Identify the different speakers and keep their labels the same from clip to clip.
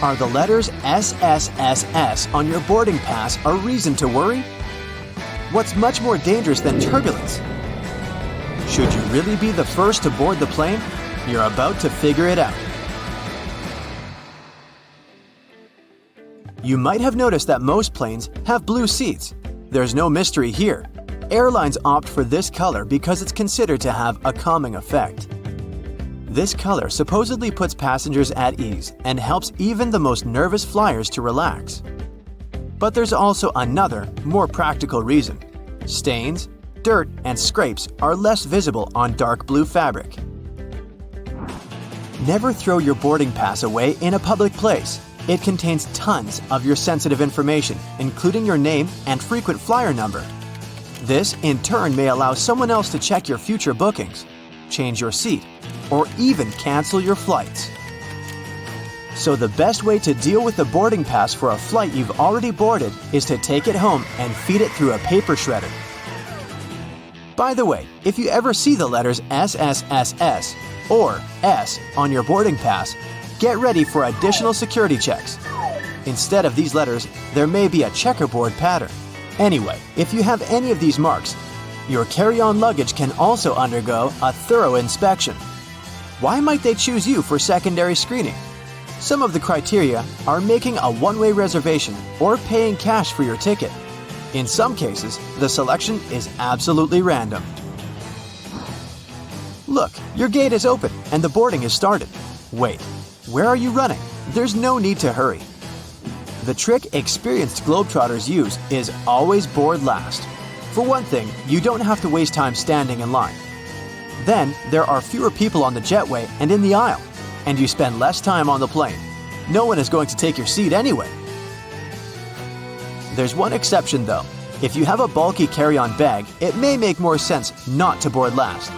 Speaker 1: Are the letters SSSS on your boarding pass a reason to worry? What's much more dangerous than turbulence? Should you really be the first to board the plane? You're about to figure it out. You might have noticed that most planes have blue seats. There's no mystery here. Airlines opt for this color because it's considered to have a calming effect. This color supposedly puts passengers at ease and helps even the most nervous flyers to relax. But there's also another, more practical reason. Stains, dirt, and scrapes are less visible on dark blue fabric. Never throw your boarding pass away in a public place. It contains tons of your sensitive information, including your name and frequent flyer number. This, in turn, may allow someone else to check your future bookings, change your seat, or even cancel your flights. So the best way to deal with the boarding pass for a flight you've already boarded is to take it home and feed it through a paper shredder. By the way, if you ever see the letters SSSS or S on your boarding pass, get ready for additional security checks. Instead of these letters, there may be a checkerboard pattern. Anyway, if you have any of these marks, your carry-on luggage can also undergo a thorough inspection. Why might they choose you for secondary screening? Some of the criteria are making a one-way reservation or paying cash for your ticket. In some cases, the selection is absolutely random. Look, your gate is open and the boarding has started. Wait, where are you running? There's no need to hurry. The trick experienced Globetrotters use is always board last. For one thing, you don't have to waste time standing in line. Then, there are fewer people on the jetway and in the aisle, and you spend less time on the plane. No one is going to take your seat anyway. There's one exception though. If you have a bulky carry-on bag, it may make more sense not to board last.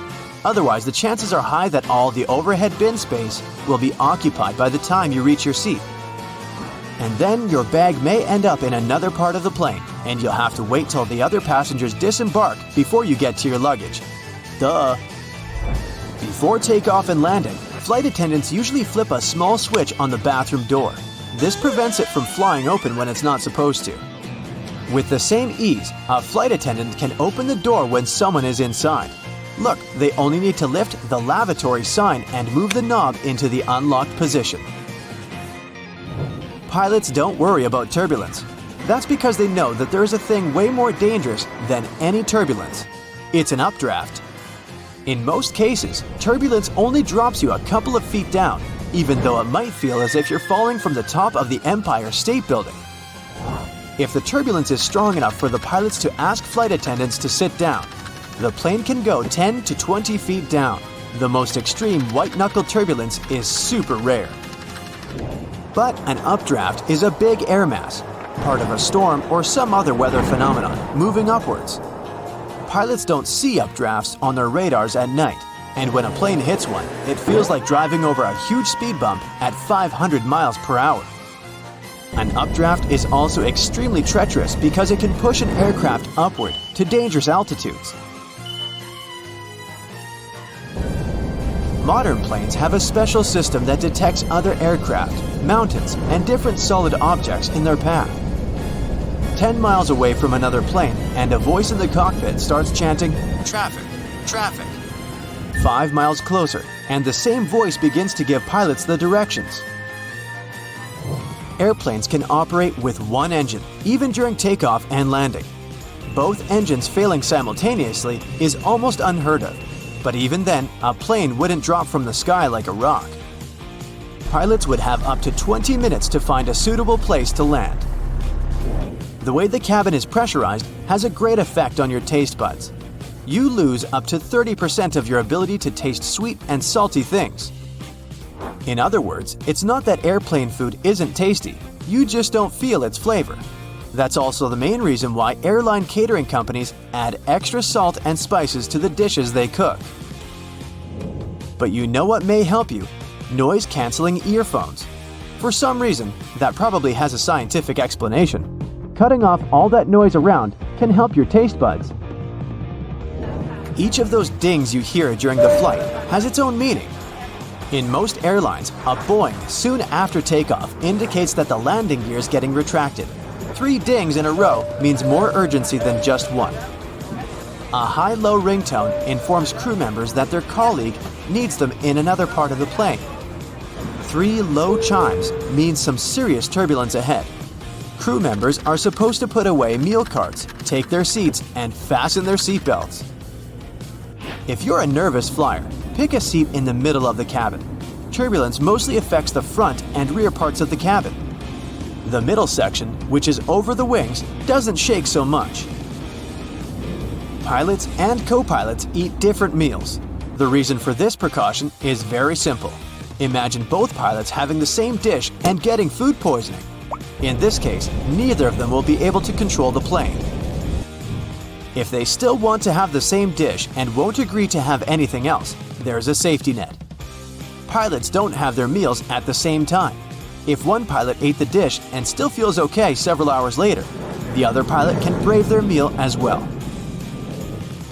Speaker 1: Otherwise, the chances are high that all the overhead bin space will be occupied by the time you reach your seat. And then your bag may end up in another part of the plane, and you'll have to wait till the other passengers disembark before you get to your luggage. Duh! Before takeoff and landing, flight attendants usually flip a small switch on the bathroom door. This prevents it from flying open when it's not supposed to. With the same ease, a flight attendant can open the door when someone is inside. Look, they only need to lift the lavatory sign and move the knob into the unlocked position. Pilots don't worry about turbulence. That's because they know that there is a thing way more dangerous than any turbulence. It's an updraft. In most cases, turbulence only drops you a couple of feet down, even though it might feel as if you're falling from the top of the Empire State Building. If the turbulence is strong enough for the pilots to ask flight attendants to sit down, the plane can go 10 to 20 feet down. The most extreme white-knuckle turbulence is super rare. But an updraft is a big air mass, part of a storm or some other weather phenomenon, moving upwards. Pilots don't see updrafts on their radars at night, and when a plane hits one, it feels like driving over a huge speed bump at 500 miles per hour. An updraft is also extremely treacherous because it can push an aircraft upward to dangerous altitudes. Modern planes have a special system that detects other aircraft, mountains, and different solid objects in their path. 10 miles away from another plane, and a voice in the cockpit starts chanting, "Traffic, traffic." 5 miles closer, and the same voice begins to give pilots the directions. Airplanes can operate with one engine, even during takeoff and landing. Both engines failing simultaneously is almost unheard of. But even then, a plane wouldn't drop from the sky like a rock. Pilots would have up to 20 minutes to find a suitable place to land. The way the cabin is pressurized has a great effect on your taste buds. You lose up to 30% of your ability to taste sweet and salty things. In other words, it's not that airplane food isn't tasty, you just don't feel its flavor. That's also the main reason why airline catering companies add extra salt and spices to the dishes they cook. But you know what may help you? Noise-canceling earphones. For some reason, that probably has a scientific explanation. Cutting off all that noise around can help your taste buds. Each of those dings you hear during the flight has its own meaning. In most airlines, a boing soon after takeoff indicates that the landing gear is getting retracted. 3 dings in a row means more urgency than just one. A high-low ringtone informs crew members that their colleague needs them in another part of the plane. 3 low chimes means some serious turbulence ahead. Crew members are supposed to put away meal carts, take their seats, and fasten their seatbelts. If you're a nervous flyer, pick a seat in the middle of the cabin. Turbulence mostly affects the front and rear parts of the cabin. The middle section, which is over the wings, doesn't shake so much. Pilots and co-pilots eat different meals. The reason for this precaution is very simple. Imagine both pilots having the same dish and getting food poisoning. In this case, neither of them will be able to control the plane. If they still want to have the same dish and won't agree to have anything else, there's a safety net. Pilots don't have their meals at the same time. If one pilot ate the dish and still feels okay several hours later, the other pilot can brave their meal as well.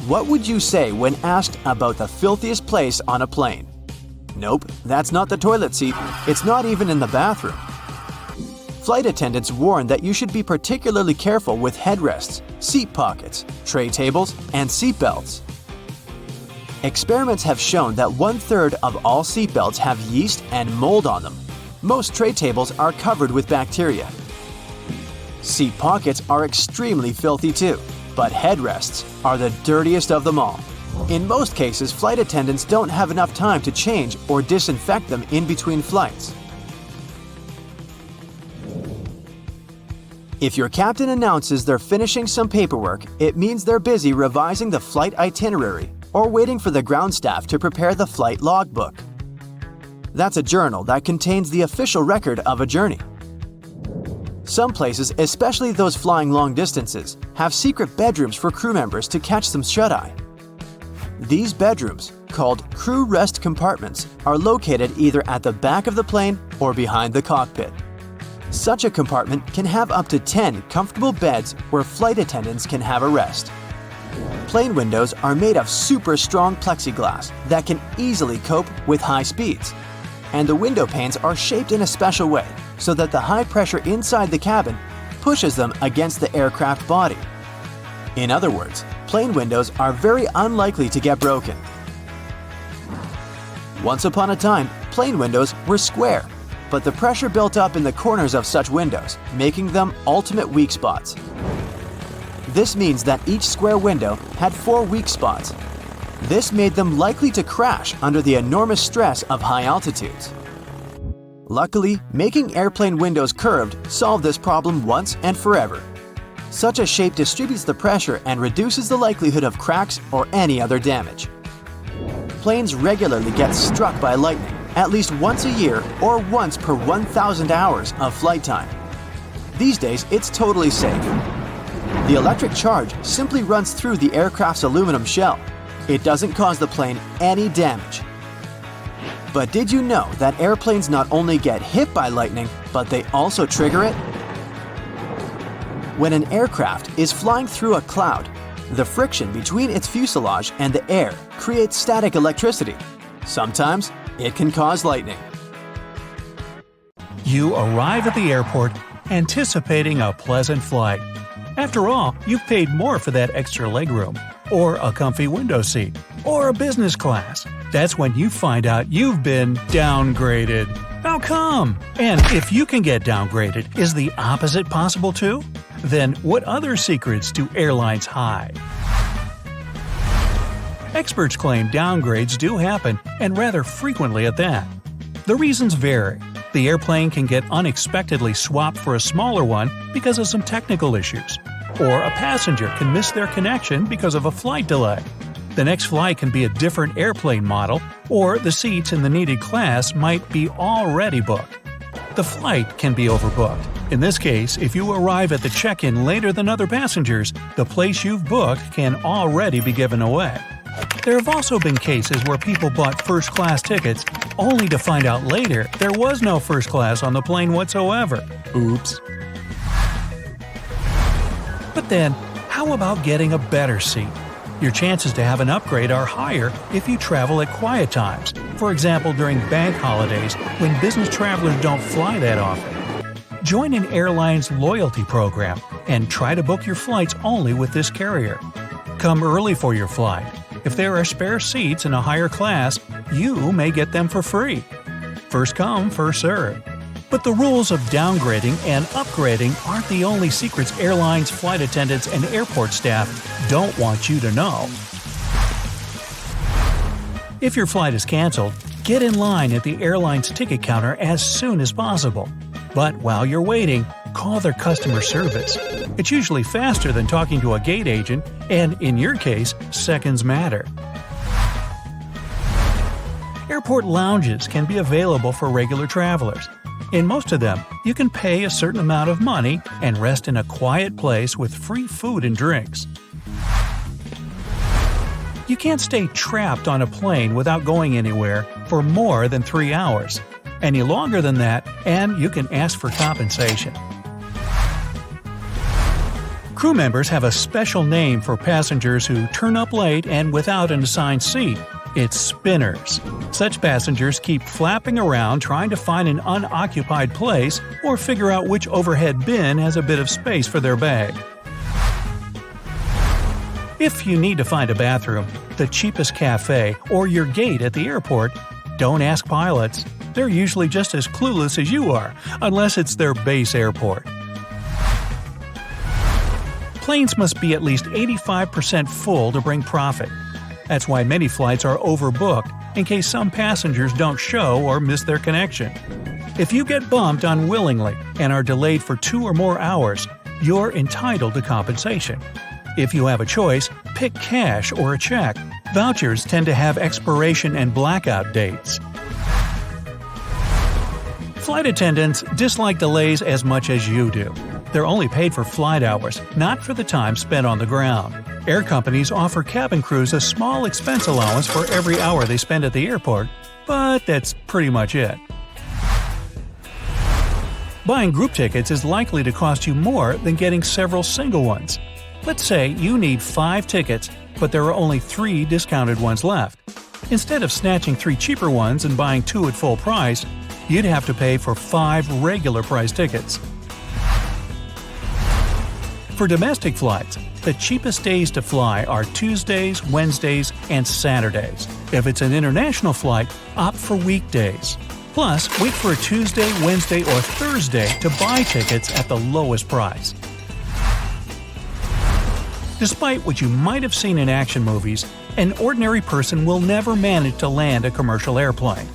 Speaker 1: What would you say when asked about the filthiest place on a plane? Nope, that's not the toilet seat. It's not even in the bathroom. Flight attendants warn that you should be particularly careful with headrests, seat pockets, tray tables, and seat belts. Experiments have shown that 1/3 of all seat belts have yeast and mold on them. Most tray tables are covered with bacteria. Seat pockets are extremely filthy too, but headrests are the dirtiest of them all. In most cases, flight attendants don't have enough time to change or disinfect them in between flights. If your captain announces they're finishing some paperwork, it means they're busy revising the flight itinerary or waiting for the ground staff to prepare the flight logbook. That's a journal that contains the official record of a journey. Some places, especially those flying long distances, have secret bedrooms for crew members to catch some shut-eye. These bedrooms, called crew rest compartments, are located either at the back of the plane or behind the cockpit. Such a compartment can have up to 10 comfortable beds where flight attendants can have a rest. Plane windows are made of super strong plexiglass that can easily cope with high speeds. And the window panes are shaped in a special way so that the high pressure inside the cabin pushes them against the aircraft body. In other words, plane windows are very unlikely to get broken. Once upon a time, plane windows were square, but the pressure built up in the corners of such windows, making them ultimate weak spots. This means that each square window had 4 weak spots. This made them likely to crash under the enormous stress of high altitudes. Luckily, making airplane windows curved solved this problem once and forever. Such a shape distributes the pressure and reduces the likelihood of cracks or any other damage. Planes regularly get struck by lightning, at least once a year or once per 1,000 hours of flight time. These days, it's totally safe. The electric charge simply runs through the aircraft's aluminum shell. It doesn't cause the plane any damage. But did you know that airplanes not only get hit by lightning, but they also trigger it? When an aircraft is flying through a cloud, the friction between its fuselage and the air creates static electricity. Sometimes it can cause lightning.
Speaker 2: You arrive at the airport anticipating a pleasant flight. After all, you've paid more for that extra legroom, or a comfy window seat, or a business class. That's when you find out you've been downgraded. How come? And if you can get downgraded, is the opposite possible too? Then what other secrets do airlines hide? Experts claim downgrades do happen, and rather frequently at that. The reasons vary. The airplane can get unexpectedly swapped for a smaller one because of some technical issues. Or a passenger can miss their connection because of a flight delay. The next flight can be a different airplane model, or the seats in the needed class might be already booked. The flight can be overbooked. In this case, if you arrive at the check-in later than other passengers, the place you've booked can already be given away. There have also been cases where people bought first-class tickets only to find out later there was no first class on the plane whatsoever. Oops. But then, how about getting a better seat? Your chances to have an upgrade are higher if you travel at quiet times, for example during bank holidays when business travelers don't fly that often. Join an airline's loyalty program and try to book your flights only with this carrier. Come early for your flight. If there are spare seats in a higher class, you may get them for free. First come, first serve. But the rules of downgrading and upgrading aren't the only secrets airlines, flight attendants, and airport staff don't want you to know. If your flight is canceled, get in line at the airline's ticket counter as soon as possible. But while you're waiting, call their customer service. It's usually faster than talking to a gate agent, and in your case, seconds matter. Airport lounges can be available for regular travelers. In most of them, you can pay a certain amount of money and rest in a quiet place with free food and drinks. You can't stay trapped on a plane without going anywhere for more than 3 hours. Any longer than that, and you can ask for compensation. Crew members have a special name for passengers who turn up late and without an assigned seat. It's spinners. Such passengers keep flapping around trying to find an unoccupied place or figure out which overhead bin has a bit of space for their bag. If you need to find a bathroom, the cheapest cafe, or your gate at the airport, don't ask pilots. They're usually just as clueless as you are, unless it's their base airport. Planes must be at least 85% full to bring profit. That's why many flights are overbooked in case some passengers don't show or miss their connection. If you get bumped unwillingly and are delayed for 2 or more hours, you're entitled to compensation. If you have a choice, pick cash or a check. Vouchers tend to have expiration and blackout dates. Flight attendants dislike delays as much as you do. They're only paid for flight hours, not for the time spent on the ground. Air companies offer cabin crews a small expense allowance for every hour they spend at the airport, but that's pretty much it. Buying group tickets is likely to cost you more than getting several single ones. Let's say you need 5 tickets, but there are only 3 discounted ones left. Instead of snatching 3 cheaper ones and buying 2 at full price, you'd have to pay for 5 regular price tickets. For domestic flights, the cheapest days to fly are Tuesdays, Wednesdays, and Saturdays. If it's an international flight, opt for weekdays. Plus, wait for a Tuesday, Wednesday, or Thursday to buy tickets at the lowest price. Despite what you might have seen in action movies, an ordinary person will never manage to land a commercial airplane.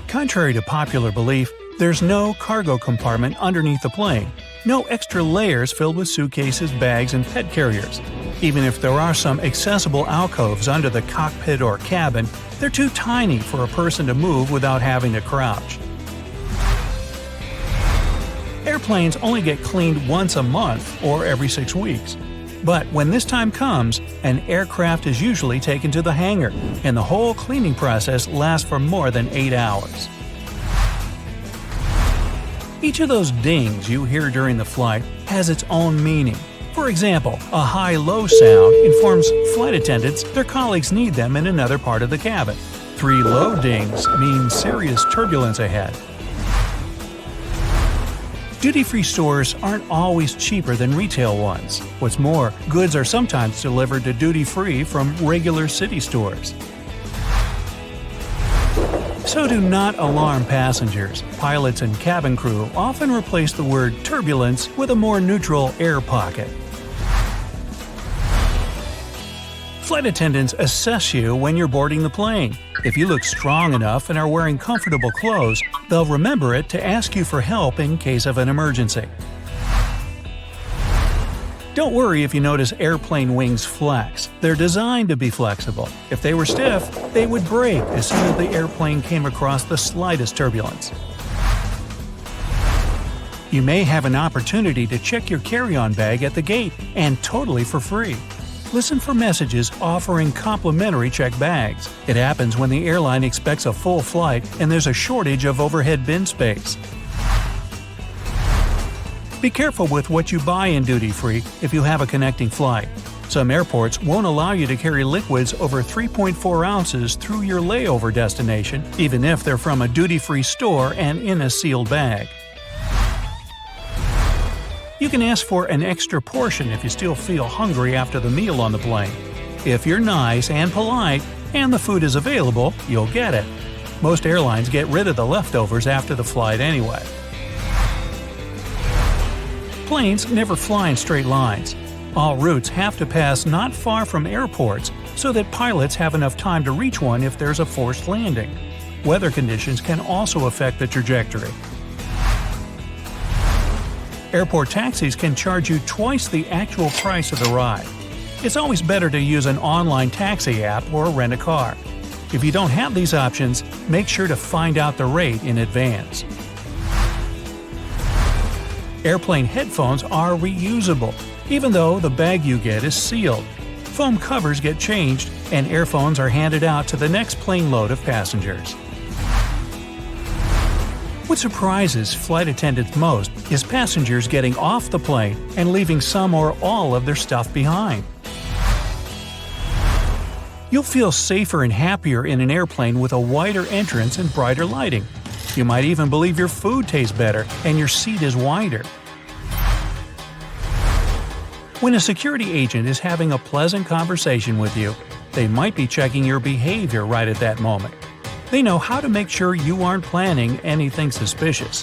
Speaker 2: Contrary to popular belief, there's no cargo compartment underneath the plane, no extra layers filled with suitcases, bags, and pet carriers. Even if there are some accessible alcoves under the cockpit or cabin, they're too tiny for a person to move without having to crouch. Airplanes only get cleaned once a month or every 6 weeks. But when this time comes, an aircraft is usually taken to the hangar, and the whole cleaning process lasts for more than 8 hours. Each of those dings you hear during the flight has its own meaning. For example, a high-low sound informs flight attendants their colleagues need them in another part of the cabin. 3 low dings mean serious turbulence ahead. Duty-free stores aren't always cheaper than retail ones. What's more, goods are sometimes delivered to duty-free from regular city stores. So do not alarm passengers. Pilots and cabin crew often replace the word turbulence with a more neutral air pocket. Flight attendants assess you when you're boarding the plane. If you look strong enough and are wearing comfortable clothes, they'll remember it to ask you for help in case of an emergency. Don't worry if you notice airplane wings flex. They're designed to be flexible. If they were stiff, they would break as soon as the airplane came across the slightest turbulence. You may have an opportunity to check your carry-on bag at the gate, and totally for free. Listen for messages offering complimentary checked bags. It happens when the airline expects a full flight and there's a shortage of overhead bin space. Be careful with what you buy in duty-free if you have a connecting flight. Some airports won't allow you to carry liquids over 3.4 ounces through your layover destination, even if they're from a duty-free store and in a sealed bag. You can ask for an extra portion if you still feel hungry after the meal on the plane. If you're nice and polite, and the food is available, you'll get it. Most airlines get rid of the leftovers after the flight anyway. Planes never fly in straight lines. All routes have to pass not far from airports so that pilots have enough time to reach one if there's a forced landing. Weather conditions can also affect the trajectory. Airport taxis can charge you twice the actual price of the ride. It's always better to use an online taxi app or rent a car. If you don't have these options, make sure to find out the rate in advance. Airplane headphones are reusable, even though the bag you get is sealed. Foam covers get changed, and earphones are handed out to the next plane load of passengers. What surprises flight attendants most is passengers getting off the plane and leaving some or all of their stuff behind. You'll feel safer and happier in an airplane with a wider entrance and brighter lighting. You might even believe your food tastes better and your seat is wider. When a security agent is having a pleasant conversation with you, they might be checking your behavior right at that moment. They know how to make sure you aren't planning anything suspicious.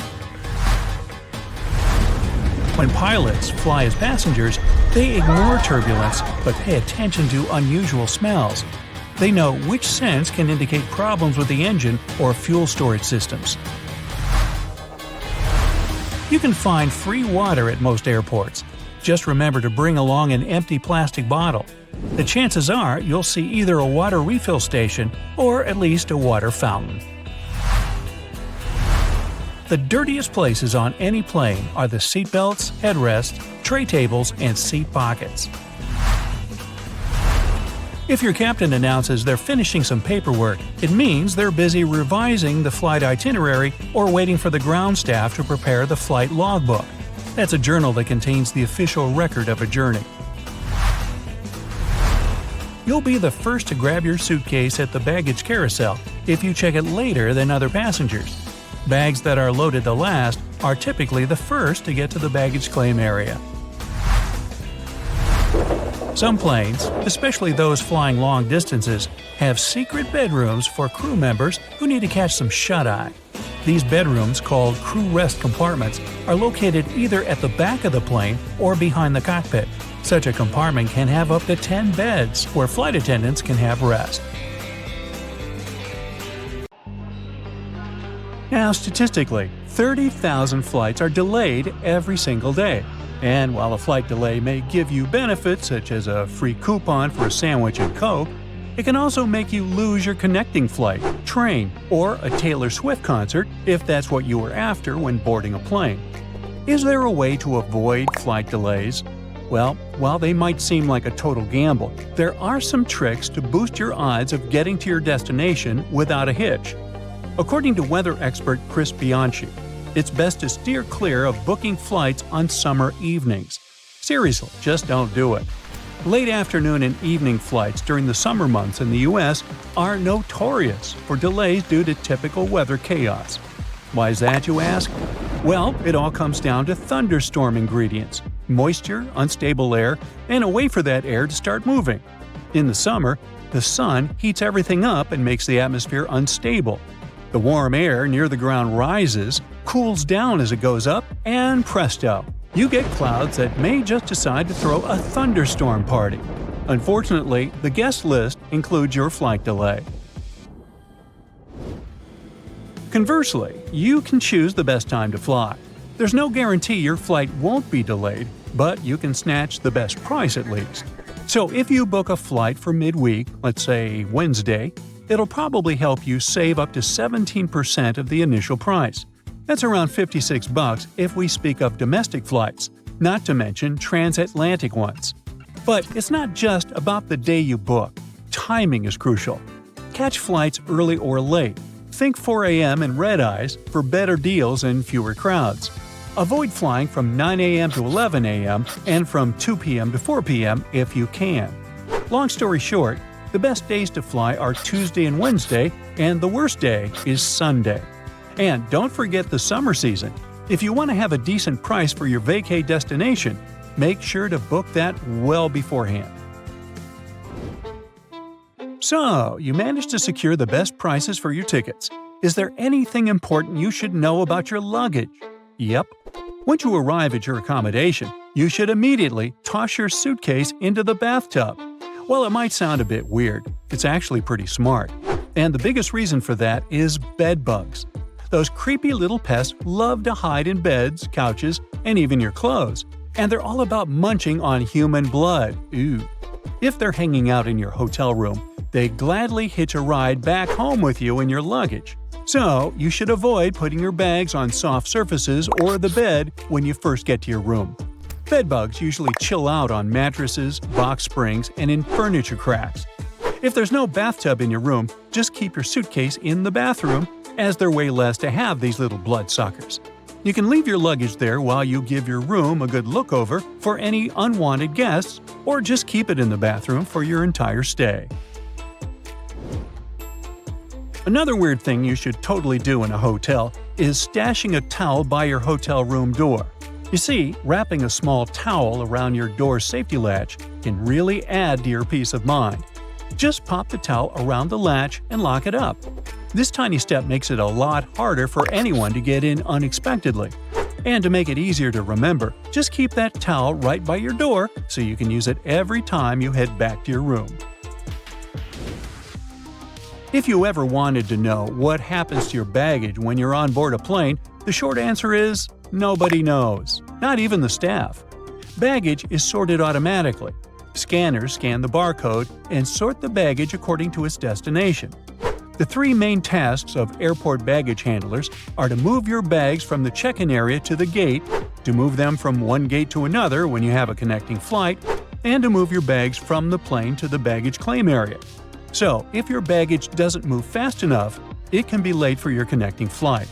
Speaker 2: When pilots fly as passengers, they ignore turbulence but pay attention to unusual smells. They know which scents can indicate problems with the engine or fuel storage systems. You can find free water at most airports. Just remember to bring along an empty plastic bottle. The chances are you'll see either a water refill station or at least a water fountain. The dirtiest places on any plane are the seatbelts, headrests, tray tables, and seat pockets. If your captain announces they're finishing some paperwork, it means they're busy revising the flight itinerary or waiting for the ground staff to prepare the flight logbook. That's a journal that contains the official record of a journey. You'll be the first to grab your suitcase at the baggage carousel if you check it later than other passengers. Bags that are loaded the last are typically the first to get to the baggage claim area. Some planes, especially those flying long distances, have secret bedrooms for crew members who need to catch some shut-eye. These bedrooms, called crew rest compartments, are located either at the back of the plane or behind the cockpit. Such a compartment can have up to 10 beds where flight attendants can have rest. Now, statistically, 30,000 flights are delayed every single day. And while a flight delay may give you benefits such as a free coupon for a sandwich and Coke, it can also make you lose your connecting flight, train, or a Taylor Swift concert if that's what you were after when boarding a plane. Is there a way to avoid flight delays? Well, while they might seem like a total gamble, there are some tricks to boost your odds of getting to your destination without a hitch. According to weather expert Chris Bianchi, it's best to steer clear of booking flights on summer evenings. Seriously, just don't do it. Late afternoon and evening flights during the summer months in the U.S. are notorious for delays due to typical weather chaos. Why is that, you ask? Well, it all comes down to thunderstorm ingredients: moisture, unstable air, and a way for that air to start moving. In the summer, the sun heats everything up and makes the atmosphere unstable. The warm air near the ground rises, cools down as it goes up, and presto! You get clouds that may just decide to throw a thunderstorm party. Unfortunately, the guest list includes your flight delay. Conversely, you can choose the best time to fly. There's no guarantee your flight won't be delayed, but you can snatch the best price at least. So if you book a flight for midweek, let's say Wednesday, it'll probably help you save up to 17% of the initial price. That's around $56 if we speak of domestic flights, not to mention transatlantic ones. But it's not just about the day you book. Timing is crucial. Catch flights early or late. Think 4 a.m. and red-eyes for better deals and fewer crowds. Avoid flying from 9 a.m. to 11 a.m. and from 2 p.m. to 4 p.m. if you can. Long story short, the best days to fly are Tuesday and Wednesday, and the worst day is Sunday. And don't forget the summer season. If you want to have a decent price for your vacay destination, make sure to book that well beforehand. So, you managed to secure the best prices for your tickets. Is there anything important you should know about your luggage? Yep. Once you arrive at your accommodation, you should immediately toss your suitcase into the bathtub. While it might sound a bit weird, it's actually pretty smart. And the biggest reason for that is bed bugs. Those creepy little pests love to hide in beds, couches, and even your clothes. And they're all about munching on human blood. Ooh. If they're hanging out in your hotel room, they gladly hitch a ride back home with you in your luggage. So, you should avoid putting your bags on soft surfaces or the bed when you first get to your room. Bedbugs usually chill out on mattresses, box springs, and in furniture cracks. If there's no bathtub in your room, just keep your suitcase in the bathroom, as they're way less to have these little bloodsuckers. You can leave your luggage there while you give your room a good look over for any unwanted guests, or just keep it in the bathroom for your entire stay. Another weird thing you should totally do in a hotel is stashing a towel by your hotel room door. You see, wrapping a small towel around your door safety latch can really add to your peace of mind. Just pop the towel around the latch and lock it up. This tiny step makes it a lot harder for anyone to get in unexpectedly. And to make it easier to remember, just keep that towel right by your door so you can use it every time you head back to your room. If you ever wanted to know what happens to your baggage when you're on board a plane, the short answer is nobody knows, not even the staff. Baggage is sorted automatically. Scanners scan the barcode and sort the baggage according to its destination. The three main tasks of airport baggage handlers are to move your bags from the check-in area to the gate, to move them from one gate to another when you have a connecting flight, and to move your bags from the plane to the baggage claim area. So, if your baggage doesn't move fast enough, it can be late for your connecting flight.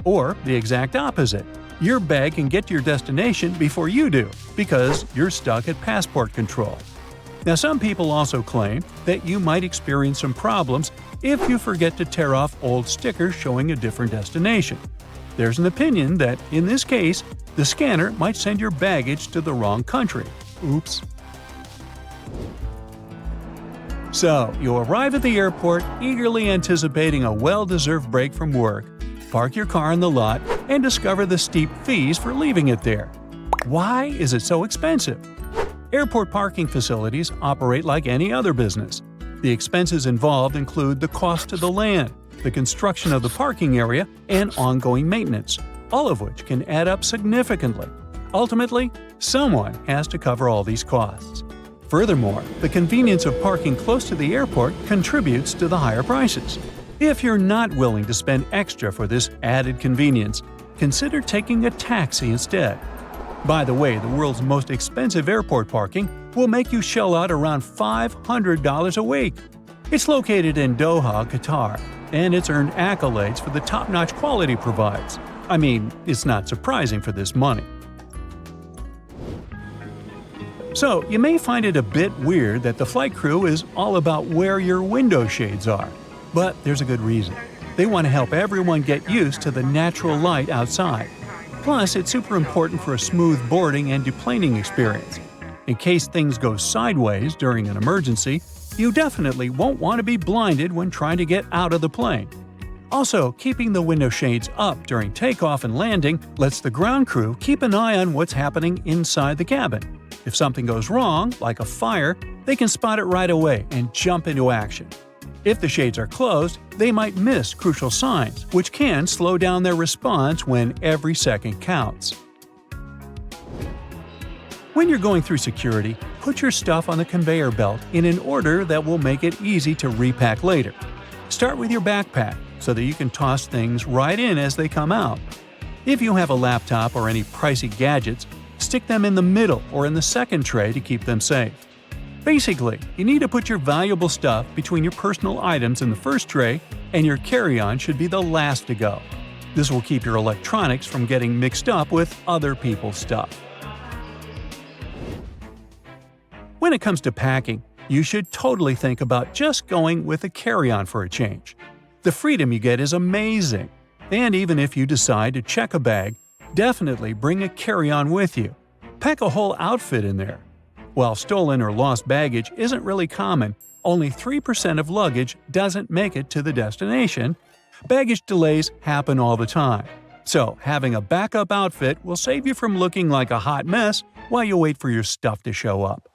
Speaker 2: Or the exact opposite. Your bag can get to your destination before you do, because you're stuck at passport control. Now, some people also claim that you might experience some problems if you forget to tear off old stickers showing a different destination. There's an opinion that, in this case, the scanner might send your baggage to the wrong country. Oops. So, you arrive at the airport eagerly anticipating a well-deserved break from work, park your car in the lot, and discover the steep fees for leaving it there. Why is it so expensive? Airport parking facilities operate like any other business. The expenses involved include the cost to the land, the construction of the parking area, and ongoing maintenance, all of which can add up significantly. Ultimately, someone has to cover all these costs. Furthermore, the convenience of parking close to the airport contributes to the higher prices. If you're not willing to spend extra for this added convenience, consider taking a taxi instead. By the way, the world's most expensive airport parking will make you shell out around $500 a week. It's located in Doha, Qatar, and it's earned accolades for the top-notch quality it provides. I mean, it's not surprising for this money. So, you may find it a bit weird that the flight crew is all about where your window shades are. But there's a good reason. They want to help everyone get used to the natural light outside. Plus, it's super important for a smooth boarding and deplaning experience. In case things go sideways during an emergency, you definitely won't want to be blinded when trying to get out of the plane. Also, keeping the window shades up during takeoff and landing lets the ground crew keep an eye on what's happening inside the cabin. If something goes wrong, like a fire, they can spot it right away and jump into action. If the shades are closed, they might miss crucial signs, which can slow down their response when every second counts. When you're going through security, put your stuff on the conveyor belt in an order that will make it easy to repack later. Start with your backpack so that you can toss things right in as they come out. If you have a laptop or any pricey gadgets, stick them in the middle or in the second tray to keep them safe. Basically, you need to put your valuable stuff between your personal items in the first tray, and your carry-on should be the last to go. This will keep your electronics from getting mixed up with other people's stuff. When it comes to packing, you should totally think about just going with a carry-on for a change. The freedom you get is amazing. And even if you decide to check a bag, definitely bring a carry-on with you. Pack a whole outfit in there. While stolen or lost baggage isn't really common, only 3% of luggage doesn't make it to the destination. Baggage delays happen all the time. So, having a backup outfit will save you from looking like a hot mess while you wait for your stuff to show up.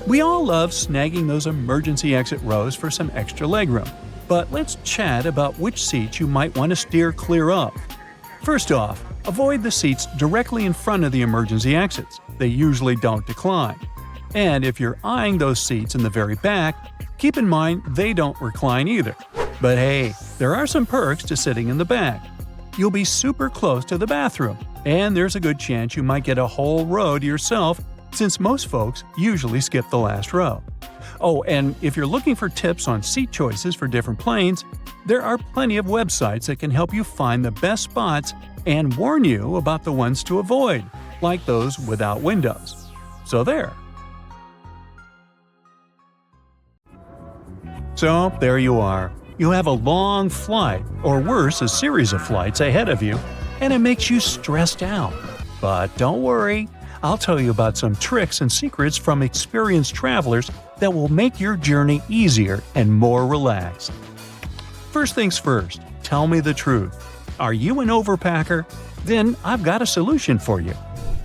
Speaker 2: We all love snagging those emergency exit rows for some extra legroom, but let's chat about which seats you might want to steer clear of. First off, avoid the seats directly in front of the emergency exits. They usually don't decline. And if you're eyeing those seats in the very back, keep in mind they don't recline either. But hey, there are some perks to sitting in the back. You'll be super close to the bathroom, and there's a good chance you might get a whole row to yourself since most folks usually skip the last row. Oh, and if you're looking for tips on seat choices for different planes, there are plenty of websites that can help you find the best spots and warn you about the ones to avoid, like those without windows. So there. So there you are. You have a long flight, or worse, a series of flights ahead of you, and it makes you stressed out. But don't worry. I'll tell you about some tricks and secrets from experienced travelers that will make your journey easier and more relaxed. First things first, tell me the truth. Are you an overpacker? Then I've got a solution for you.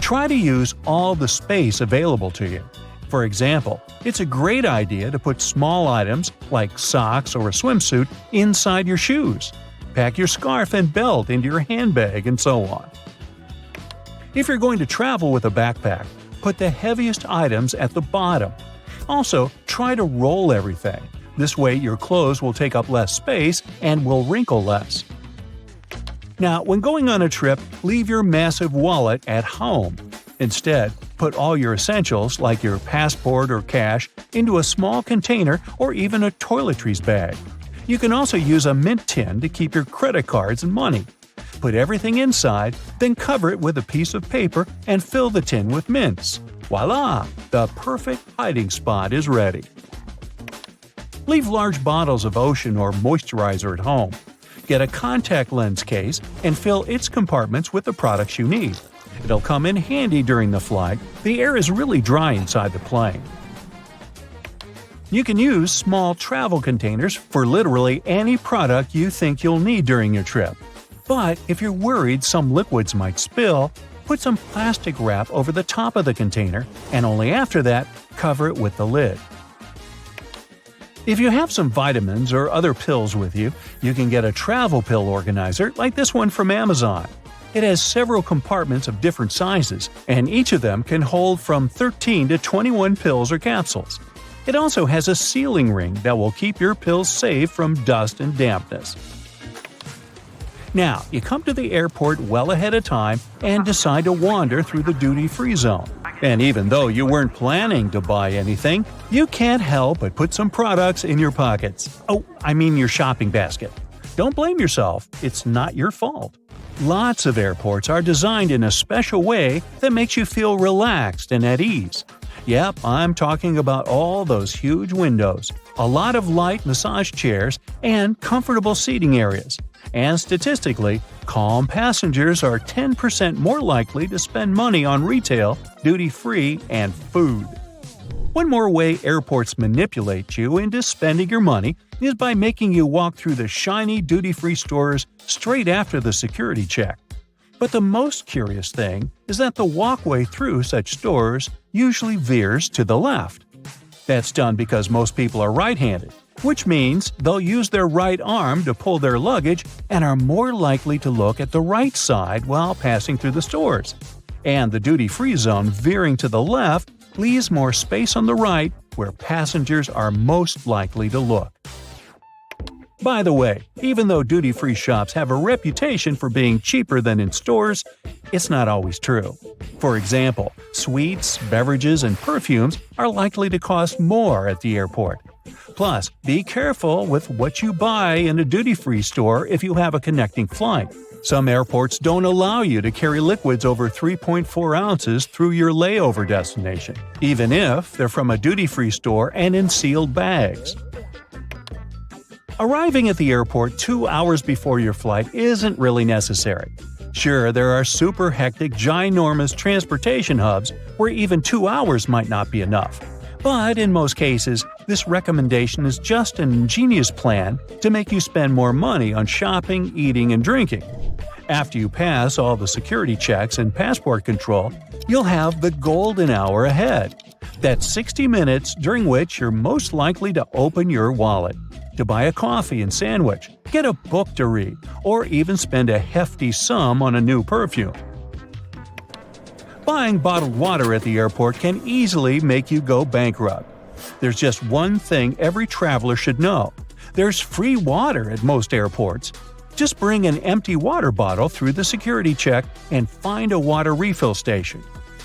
Speaker 2: Try to use all the space available to you. For example, it's a great idea to put small items like socks or a swimsuit inside your shoes. Pack your scarf and belt into your handbag and so on. If you're going to travel with a backpack, put the heaviest items at the bottom. Also, try to roll everything. This way your clothes will take up less space and will wrinkle less. Now, when going on a trip, leave your massive wallet at home. Instead, put all your essentials like your passport or cash into a small container or even a toiletries bag. You can also use a mint tin to keep your credit cards and money. Put everything inside, then cover it with a piece of paper and fill the tin with mints. Voila! The perfect hiding spot is ready. Leave large bottles of ocean or moisturizer at home. Get a contact lens case and fill its compartments with the products you need. It'll come in handy during the flight. The air is really dry inside the plane. You can use small travel containers for literally any product you think you'll need during your trip. But if you're worried some liquids might spill, put some plastic wrap over the top of the container, and only after that, cover it with the lid. If you have some vitamins or other pills with you, you can get a travel pill organizer like this one from Amazon. It has several compartments of different sizes, and each of them can hold from 13 to 21 pills or capsules. It also has a sealing ring that will keep your pills safe from dust and dampness. Now, you come to the airport well ahead of time and decide to wander through the duty-free zone. And even though you weren't planning to buy anything, you can't help but put some products in your pockets. Oh, I mean your shopping basket. Don't blame yourself, it's not your fault. Lots of airports are designed in a special way that makes you feel relaxed and at ease. Yep, I'm talking about all those huge windows, a lot of light massage chairs, and comfortable seating areas. And statistically, calm passengers are 10% more likely to spend money on retail, duty-free, and food. One more way airports manipulate you into spending your money is by making you walk through the shiny duty-free stores straight after the security check. But the most curious thing is that the walkway through such stores usually veers to the left. That's done because most people are right-handed, which means they'll use their right arm to pull their luggage and are more likely to look at the right side while passing through the stores. And the duty-free zone veering to the left leaves more space on the right where passengers are most likely to look. By the way, even though duty-free shops have a reputation for being cheaper than in stores, it's not always true. For example, sweets, beverages, and perfumes are likely to cost more at the airport. Plus, be careful with what you buy in a duty-free store if you have a connecting flight. Some airports don't allow you to carry liquids over 3.4 ounces through your layover destination, even if they're from a duty-free store and in sealed bags. Arriving at the airport 2 hours before your flight isn't really necessary. Sure, there are super hectic, ginormous transportation hubs where even 2 hours might not be enough. But in most cases, this recommendation is just an ingenious plan to make you spend more money on shopping, eating, and drinking. After you pass all the security checks and passport control, you'll have the golden hour ahead. That's 60 minutes during which you're most likely to open your wallet, to buy a coffee and sandwich, get a book to read, or even spend a hefty sum on a new perfume. Buying bottled water at the airport can easily make you go bankrupt. There's just one thing every traveler should know. There's free water at most airports. Just bring an empty water bottle through the security check and find a water refill station.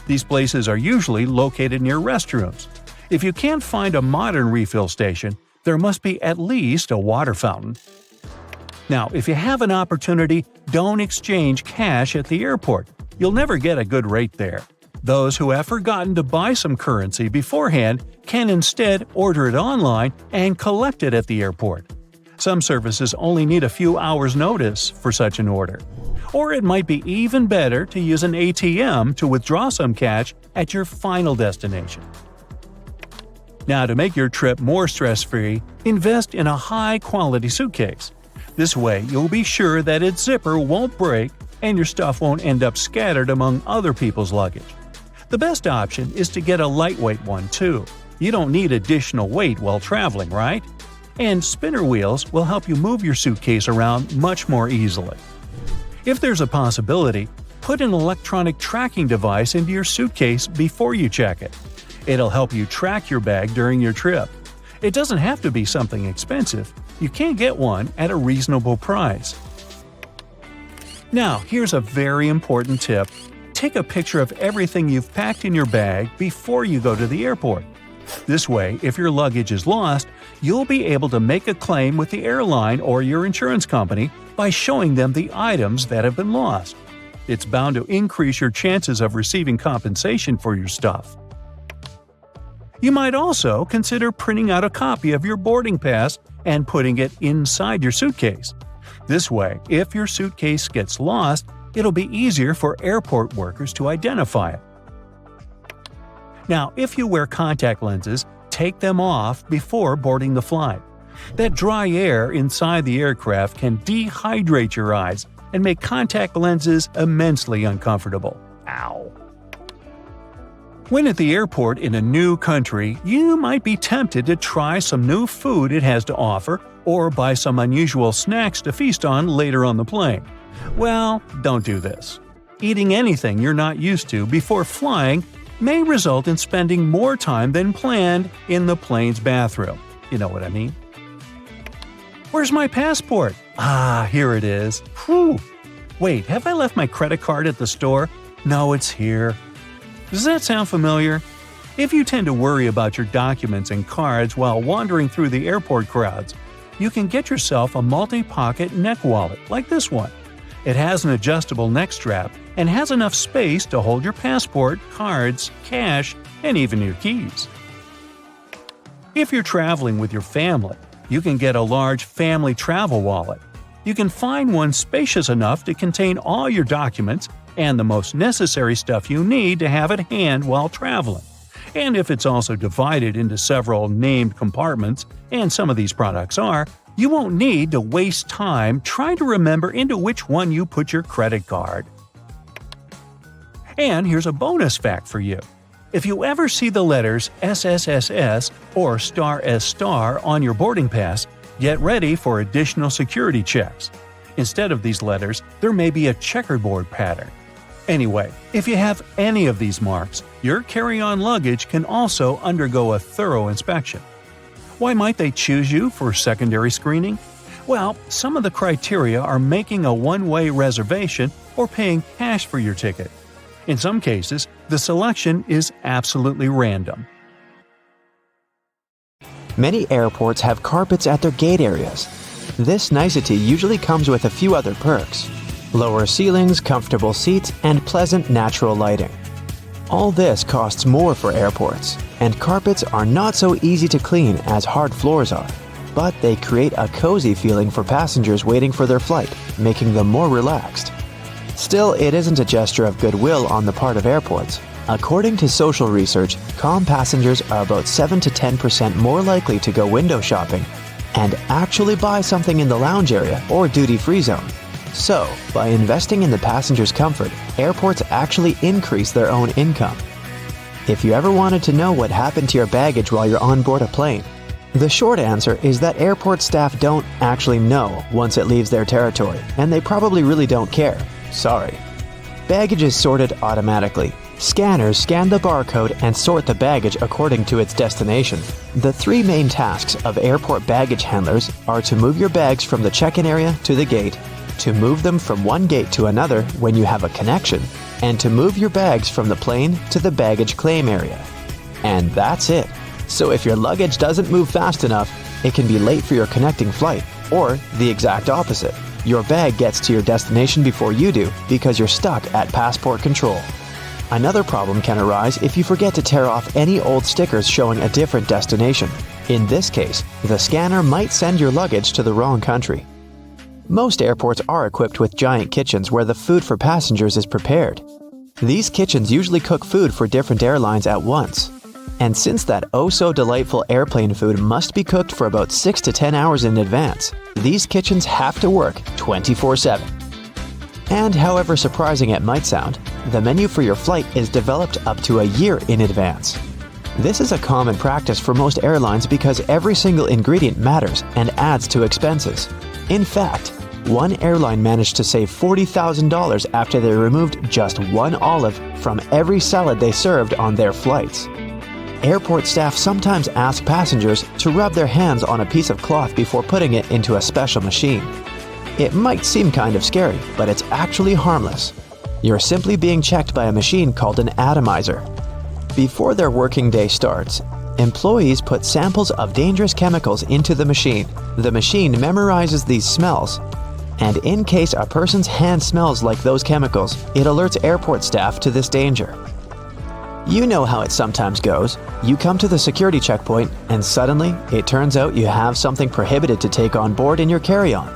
Speaker 2: These places are usually located near restrooms. If you can't find a modern refill station, there must be at least a water fountain. Now, if you have an opportunity, don't exchange cash at the airport. You'll never get a good rate there. Those who have forgotten to buy some currency beforehand can instead order it online and collect it at the airport. Some services only need a few hours' notice for such an order. Or it might be even better to use an ATM to withdraw some cash at your final destination. Now, to make your trip more stress-free, invest in a high-quality suitcase. This way, you'll be sure that its zipper won't break and your stuff won't end up scattered among other people's luggage. The best option is to get a lightweight one, too. You don't need additional weight while traveling, right? And spinner wheels will help you move your suitcase around much more easily. If there's a possibility, put an electronic tracking device into your suitcase before you check it. It'll help you track your bag during your trip. It doesn't have to be something expensive. You can get one at a reasonable price. Now, here's a very important tip. Take a picture of everything you've packed in your bag before you go to the airport. This way, if your luggage is lost, you'll be able to make a claim with the airline or your insurance company by showing them the items that have been lost. It's bound to increase your chances of receiving compensation for your stuff. You might also consider printing out a copy of your boarding pass and putting it inside your suitcase. This way, if your suitcase gets lost, it'll be easier for airport workers to identify it. Now, if you wear contact lenses, take them off before boarding the flight. That dry air inside the aircraft can dehydrate your eyes and make contact lenses immensely uncomfortable. Ow! When at the airport in a new country, you might be tempted to try some new food it has to offer or buy some unusual snacks to feast on later on the plane. Well, don't do this. Eating anything you're not used to before flying may result in spending more time than planned in the plane's bathroom. You know what I mean? Where's my passport? Ah, here it is. Whew! Wait, have I left my credit card at the store? No, it's here. Does that sound familiar? If you tend to worry about your documents and cards while wandering through the airport crowds, you can get yourself a multi-pocket neck wallet like this one. It has an adjustable neck strap and has enough space to hold your passport, cards, cash, and even your keys. If you're traveling with your family, you can get a large family travel wallet. You can find one spacious enough to contain all your documents and the most necessary stuff you need to have at hand while traveling. And if it's also divided into several named compartments, and some of these products are, you won't need to waste time trying to remember into which one you put your credit card. And here's a bonus fact for you. If you ever see the letters SSSS or *S* on your boarding pass, get ready for additional security checks. Instead of these letters, there may be a checkerboard pattern. Anyway, if you have any of these marks, your carry-on luggage can also undergo a thorough inspection. Why might they choose you for secondary screening? Well, some of the criteria are making a one-way reservation or paying cash for your ticket. In some cases, the selection is absolutely random.
Speaker 1: Many airports have carpets at their gate areas. This nicety usually comes with a few other perks: lower ceilings, comfortable seats, and pleasant natural lighting. All this costs more for airports, and carpets are not so easy to clean as hard floors are, but they create a cozy feeling for passengers waiting for their flight, making them more relaxed. Still, it isn't a gesture of goodwill on the part of airports. According to social research, calm passengers are about 7 to 10% more likely to go window shopping and actually buy something in the lounge area or duty-free zone. So, by investing in the passenger's comfort, airports actually increase their own income. If you ever wanted to know what happened to your baggage while you're on board a plane, the short answer is that airport staff don't actually know once it leaves their territory, and they probably really don't care. Sorry. Baggage is sorted automatically. Scanners scan the barcode and sort the baggage according to its destination. The three main tasks of airport baggage handlers are to move your bags from the check-in area to the gate, to move them from one gate to another when you have a connection, and to move your bags from the plane to the baggage claim area. And that's it. So if your luggage doesn't move fast enough, it can be late for your connecting flight, or the exact opposite. Your bag gets to your destination before you do because you're stuck at passport control. Another problem can arise if you forget to tear off any old stickers showing a different destination. In this case, the scanner might send your luggage to the wrong country. Most airports are equipped with giant kitchens where the food for passengers is prepared. These kitchens usually cook food for different airlines at once. And since that oh-so-delightful airplane food must be cooked for about 6 to 10 hours in advance, these kitchens have to work 24/7. And however surprising it might sound, the menu for your flight is developed up to a year in advance. This is a common practice for most airlines because every single ingredient matters and adds to expenses. In fact, one airline managed to save $40,000 after they removed just one olive from every salad they served on their flights. Airport staff sometimes ask passengers to rub their hands on a piece of cloth before putting it into a special machine. It might seem kind of scary, but it's actually harmless. You're simply being checked by a machine called an atomizer. Before their working day starts, employees put samples of dangerous chemicals into the machine. The machine memorizes these smells, and in case a person's hand smells like those chemicals, it alerts airport staff to this danger. You know how it sometimes goes. You come to the security checkpoint, and suddenly, it turns out you have something prohibited to take on board in your carry-on.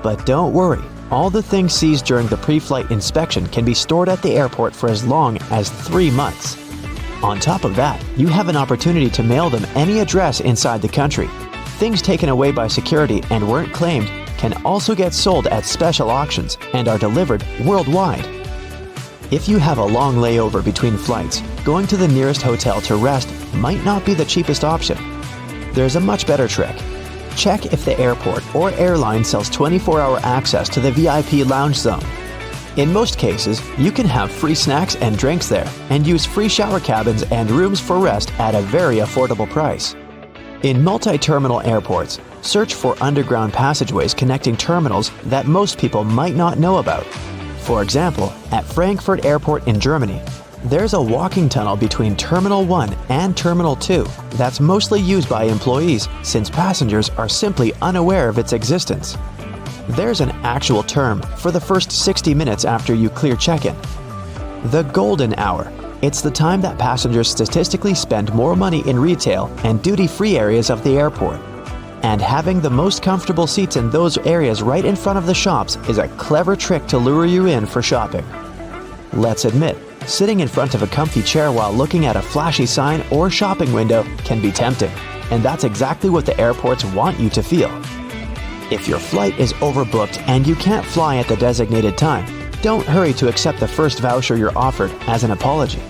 Speaker 1: But don't worry, all the things seized during the pre-flight inspection can be stored at the airport for as long as 3 months. On top of that, you have an opportunity to mail them any address inside the country. Things taken away by security and weren't claimed can also get sold at special auctions and are delivered worldwide. If you have a long layover between flights, going to the nearest hotel to rest might not be the cheapest option. There's a much better trick. Check if the airport or airline sells 24-hour access to the VIP lounge zone. In most cases, you can have free snacks and drinks there and use free shower cabins and rooms for rest at a very affordable price. In multi-terminal airports, search for underground passageways connecting terminals that most people might not know about. For example, at Frankfurt Airport in Germany, there's a walking tunnel between Terminal 1 and Terminal 2 that's mostly used by employees since passengers are simply unaware of its existence. There's an actual term for the first 60 minutes after you clear check-in. The golden hour. It's the time that passengers statistically spend more money in retail and duty-free areas of the airport. And having the most comfortable seats in those areas right in front of the shops is a clever trick to lure you in for shopping. Let's admit, sitting in front of a comfy chair while looking at a flashy sign or shopping window can be tempting, and that's exactly what the airports want you to feel. If your flight is overbooked and you can't fly at the designated time, don't hurry to accept the first voucher you're offered as an apology.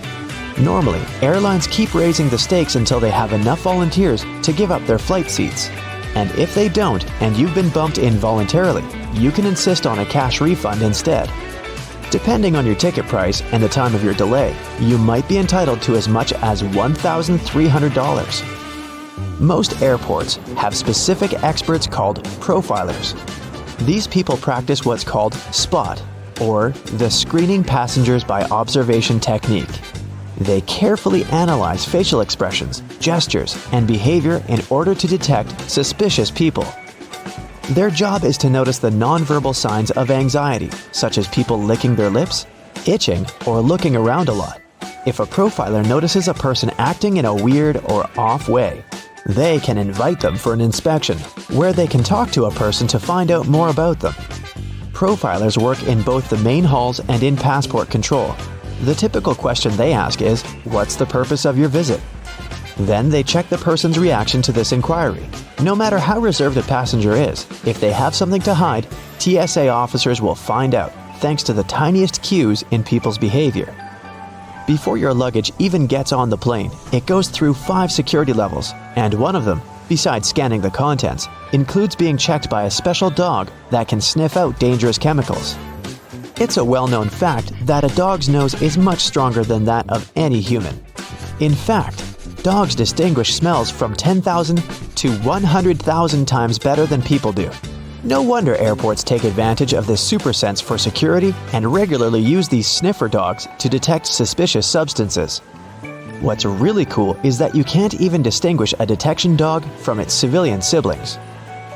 Speaker 1: Normally, airlines keep raising the stakes until they have enough volunteers to give up their flight seats. And if they don't and you've been bumped involuntarily, you can insist on a cash refund instead. Depending on your ticket price and the time of your delay, you might be entitled to as much as $1,300. Most airports have specific experts called profilers. These people practice what's called SPOT, or the Screening Passengers by Observation technique. They carefully analyze facial expressions, gestures, and behavior in order to detect suspicious people. Their job is to notice the nonverbal signs of anxiety, such as people licking their lips, itching, or looking around a lot. If a profiler notices a person acting in a weird or off way, they can invite them for an inspection, where they can talk to a person to find out more about them. Profilers work in both the main halls and in passport control. The typical question they ask is, "What's the purpose of your visit?" Then they check the person's reaction to this inquiry. No matter how reserved a passenger is, if they have something to hide, TSA officers will find out, thanks to the tiniest cues in people's behavior. Before your luggage even gets on the plane, it goes through 5 security levels, and one of them, besides scanning the contents, includes being checked by a special dog that can sniff out dangerous chemicals. It's a well-known fact that a dog's nose is much stronger than that of any human. In fact, dogs distinguish smells from 10,000 to 100,000 times better than people do. No wonder airports take advantage of this super sense for security and regularly use these sniffer dogs to detect suspicious substances. What's really cool is that you can't even distinguish a detection dog from its civilian siblings.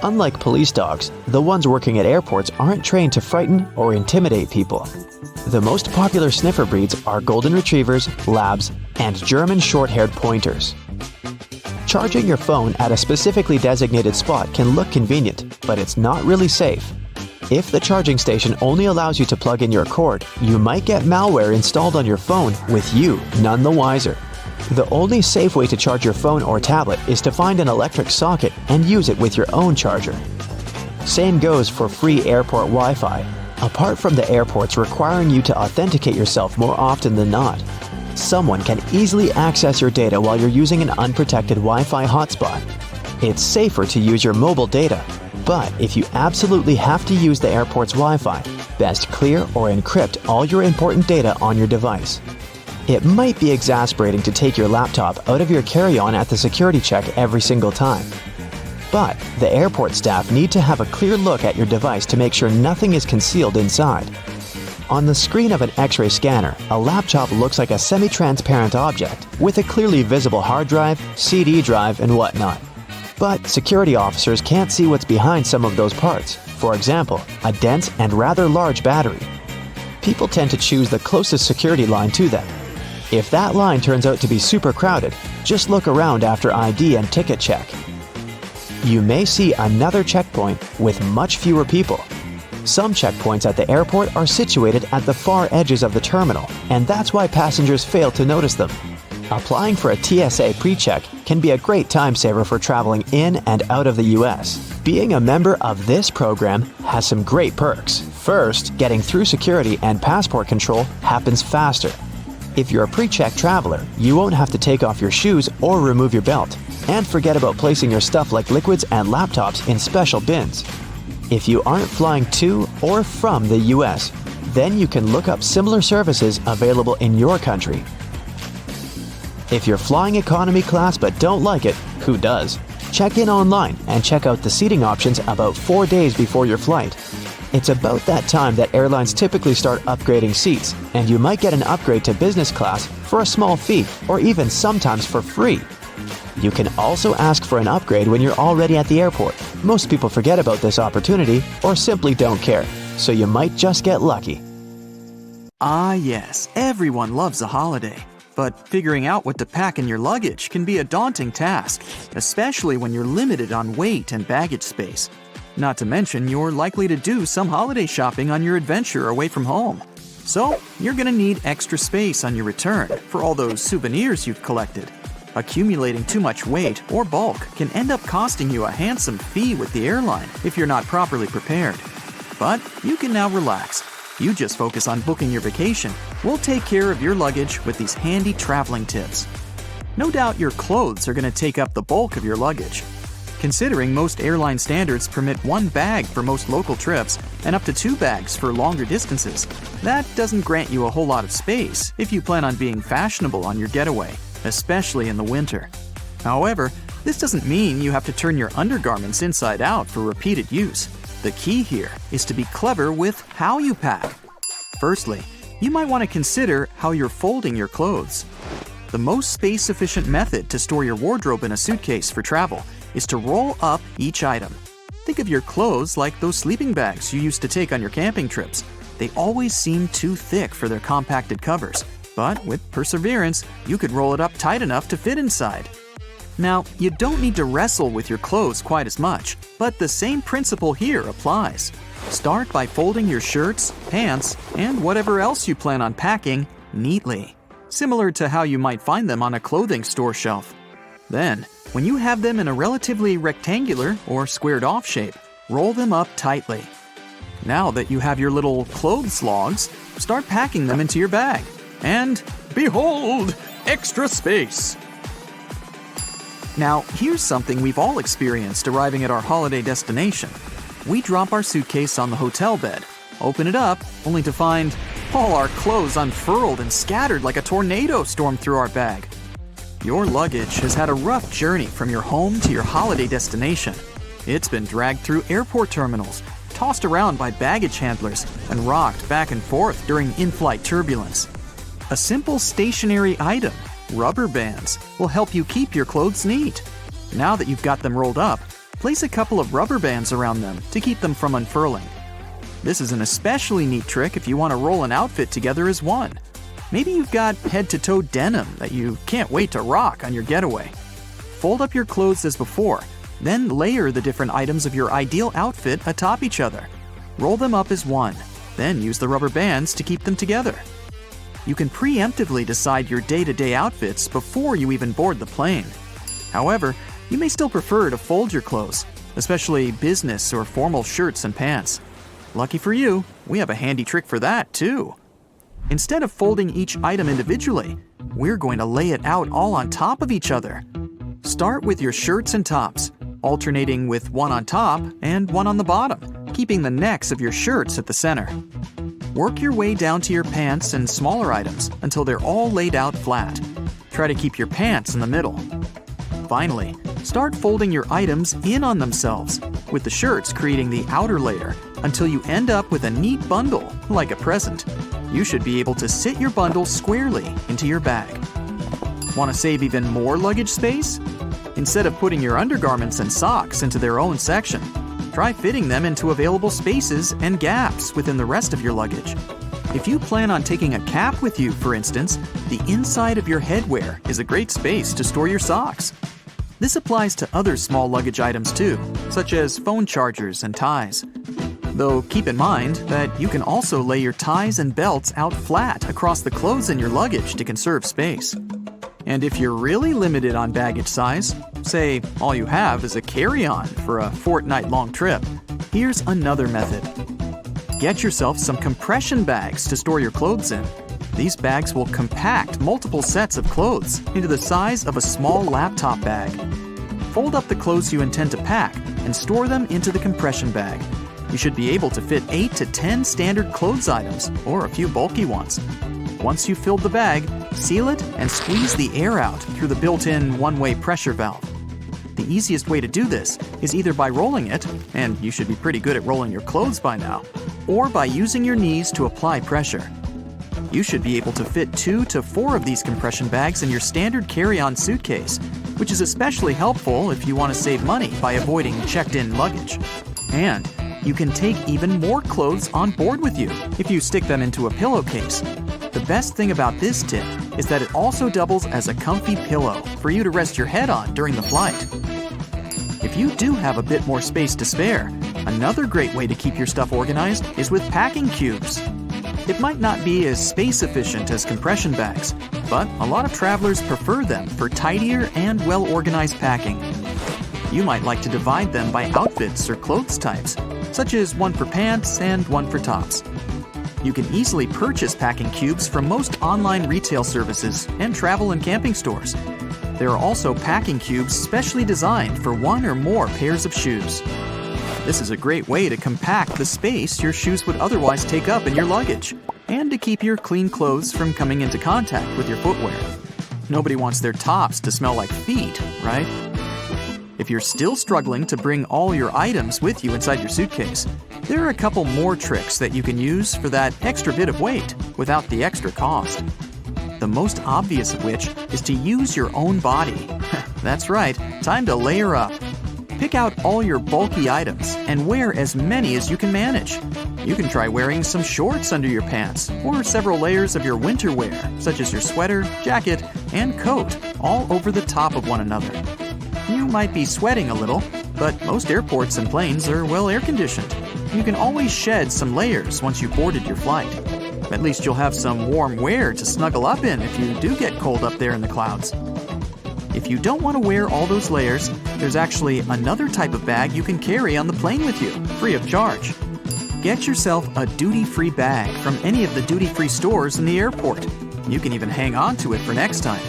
Speaker 1: Unlike police dogs, the ones working at airports aren't trained to frighten or intimidate people. The most popular sniffer breeds are Golden Retrievers, Labs, and German short-haired pointers. Charging your phone at a specifically designated spot can look convenient, but it's not really safe. If the charging station only allows you to plug in your cord, you might get malware installed on your phone with you none the wiser. The only safe way to charge your phone or tablet is to find an electric socket and use it with your own charger. Same goes for free airport Wi-Fi, apart from the airports requiring you to authenticate yourself more often than not. Someone can easily access your data while you're using an unprotected Wi-Fi hotspot. It's safer to use your mobile data, but if you absolutely have to use the airport's Wi-Fi, best clear or encrypt all your important data on your device. It might be exasperating to take your laptop out of your carry-on at the security check every single time. But the airport staff need to have a clear look at your device to make sure nothing is concealed inside. On the screen of an X-ray scanner, a laptop looks like a semi-transparent object with a clearly visible hard drive, CD drive, and whatnot. But security officers can't see what's behind some of those parts. For example, a dense and rather large battery. People tend to choose the closest security line to them. If that line turns out to be super crowded, just look around after ID and ticket check. You may see another checkpoint with much fewer people. Some checkpoints at the airport are situated at the far edges of the terminal, and that's why passengers fail to notice them. Applying for a TSA pre-check can be a great time saver for traveling in and out of the US. Being a member of this program has some great perks. First, getting through security and passport control happens faster. If you're a pre-check traveler, you won't have to take off your shoes or remove your belt. And forget about placing your stuff like liquids and laptops in special bins. If you aren't flying to or from the US, then you can look up similar services available in your country. If you're flying economy class but don't like it, who does? Check in online and check out the seating options about 4 days before your flight. It's about that time that airlines typically start upgrading seats, and you might get an upgrade to business class for a small fee or even sometimes for free. You can also ask for an upgrade when you're already at the airport. Most people forget about this opportunity or simply don't care, so you might just get lucky.
Speaker 3: Ah yes, everyone loves a holiday. But figuring out what to pack in your luggage can be a daunting task, especially when you're limited on weight and baggage space. Not to mention, you're likely to do some holiday shopping on your adventure away from home. So, you're going to need extra space on your return for all those souvenirs you've collected. Accumulating too much weight or bulk can end up costing you a handsome fee with the airline if you're not properly prepared. But you can now relax. You just focus on booking your vacation. We'll take care of your luggage with these handy traveling tips. No doubt your clothes are going to take up the bulk of your luggage. Considering most airline standards permit 1 bag for most local trips and up to 2 bags for longer distances, that doesn't grant you a whole lot of space if you plan on being fashionable on your getaway, especially in the winter. However, this doesn't mean you have to turn your undergarments inside out for repeated use. The key here is to be clever with how you pack. Firstly, you might want to consider how you're folding your clothes. The most space-efficient method to store your wardrobe in a suitcase for travel is to roll up each item. Think of your clothes like those sleeping bags you used to take on your camping trips. They always seem too thick for their compacted covers, but with perseverance, you could roll it up tight enough to fit inside. Now, you don't need to wrestle with your clothes quite as much, but the same principle here applies. Start by folding your shirts, pants, and whatever else you plan on packing neatly, similar to how you might find them on a clothing store shelf. Then, when you have them in a relatively rectangular or squared-off shape, roll them up tightly. Now that you have your little clothes logs, start packing them into your bag. And behold, extra space! Now, here's something we've all experienced arriving at our holiday destination. We drop our suitcase on the hotel bed, open it up, only to find all our clothes unfurled and scattered like a tornado stormed through our bag. Your luggage has had a rough journey from your home to your holiday destination. It's been dragged through airport terminals, tossed around by baggage handlers, and rocked back and forth during in-flight turbulence. A simple stationary item, rubber bands, will help you keep your clothes neat. Now that you've got them rolled up, place a couple of rubber bands around them to keep them from unfurling. This is an especially neat trick if you want to roll an outfit together as one. Maybe you've got head-to-toe denim that you can't wait to rock on your getaway. Fold up your clothes as before, then layer the different items of your ideal outfit atop each other. Roll them up as one, then use the rubber bands to keep them together. You can preemptively decide your day-to-day outfits before you even board the plane. However, you may still prefer to fold your clothes, especially business or formal shirts and pants. Lucky for you, we have a handy trick for that too. Instead of folding each item individually, we're going to lay it out all on top of each other. Start with your shirts and tops, alternating with one on top and one on the bottom, keeping the necks of your shirts at the center. Work your way down to your pants and smaller items until they're all laid out flat. Try to keep your pants in the middle. Finally, start folding your items in on themselves, with the shirts creating the outer layer until you end up with a neat bundle, like a present. You should be able to sit your bundle squarely into your bag. Want to save even more luggage space? Instead of putting your undergarments and socks into their own section, try fitting them into available spaces and gaps within the rest of your luggage. If you plan on taking a cap with you, for instance, the inside of your headwear is a great space to store your socks. This applies to other small luggage items too, such as phone chargers and ties. Though keep in mind that you can also lay your ties and belts out flat across the clothes in your luggage to conserve space. And if you're really limited on baggage size, say all you have is a carry-on for a fortnight-long trip, here's another method. Get yourself some compression bags to store your clothes in. These bags will compact multiple sets of clothes into the size of a small laptop bag. Fold up the clothes you intend to pack and store them into the compression bag. You should be able to fit 8 to 10 standard clothes items or a few bulky ones. Once you've filled the bag, seal it and squeeze the air out through the built-in one-way pressure valve. The easiest way to do this is either by rolling it, and you should be pretty good at rolling your clothes by now, or by using your knees to apply pressure. You should be able to fit 2 to 4 of these compression bags in your standard carry-on suitcase, which is especially helpful if you want to save money by avoiding checked-in luggage. And you can take even more clothes on board with you if you stick them into a pillowcase. The best thing about this tip is that it also doubles as a comfy pillow for you to rest your head on during the flight. If you do have a bit more space to spare, another great way to keep your stuff organized is with packing cubes. It might not be as space efficient as compression bags, but a lot of travelers prefer them for tidier and well-organized packing. You might like to divide them by outfits or clothes types, such as one for pants and one for tops. You can easily purchase packing cubes from most online retail services and travel and camping stores. There are also packing cubes specially designed for one or more pairs of shoes. This is a great way to compact the space your shoes would otherwise take up in your luggage, and to keep your clean clothes from coming into contact with your footwear. Nobody wants their tops to smell like feet, right? If you're still struggling to bring all your items with you inside your suitcase, there are a couple more tricks that you can use for that extra bit of weight without the extra cost. the most obvious of which is to use your own body. That's right, time to layer up. Pick out all your bulky items and wear as many as you can manage. You can try wearing some shorts under your pants or several layers of your winter wear, such as your sweater, jacket, and coat, all over the top of one another. You might be sweating a little, but most airports and planes are well air-conditioned. You can always shed some layers once you've boarded your flight. At least you'll have some warm wear to snuggle up in if you do get cold up there in the clouds. If you don't want to wear all those layers, there's actually another type of bag you can carry on the plane with you, free of charge. Get yourself a duty-free bag from any of the duty-free stores in the airport. You can even hang on to it for next time.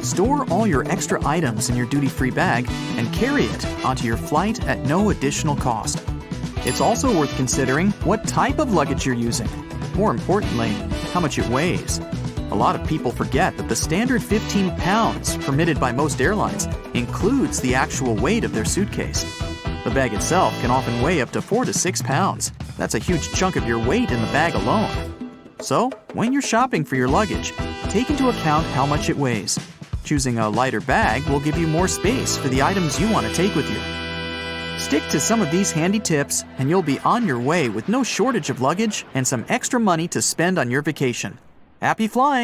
Speaker 3: Store all your extra items in your duty-free bag and carry it onto your flight at no additional cost. It's also worth considering what type of luggage you're using. More importantly, how much it weighs. A lot of people forget that the standard 15 pounds permitted by most airlines includes the actual weight of their suitcase. The bag itself can often weigh up to 4 to 6 pounds. That's a huge chunk of your weight in the bag alone. So, when you're shopping for your luggage, take into account how much it weighs. Choosing a lighter bag will give you more space for the items you want to take with you. Stick to some of these handy tips and you'll be on your way with no shortage of luggage and some extra money to spend on your vacation. Happy flying!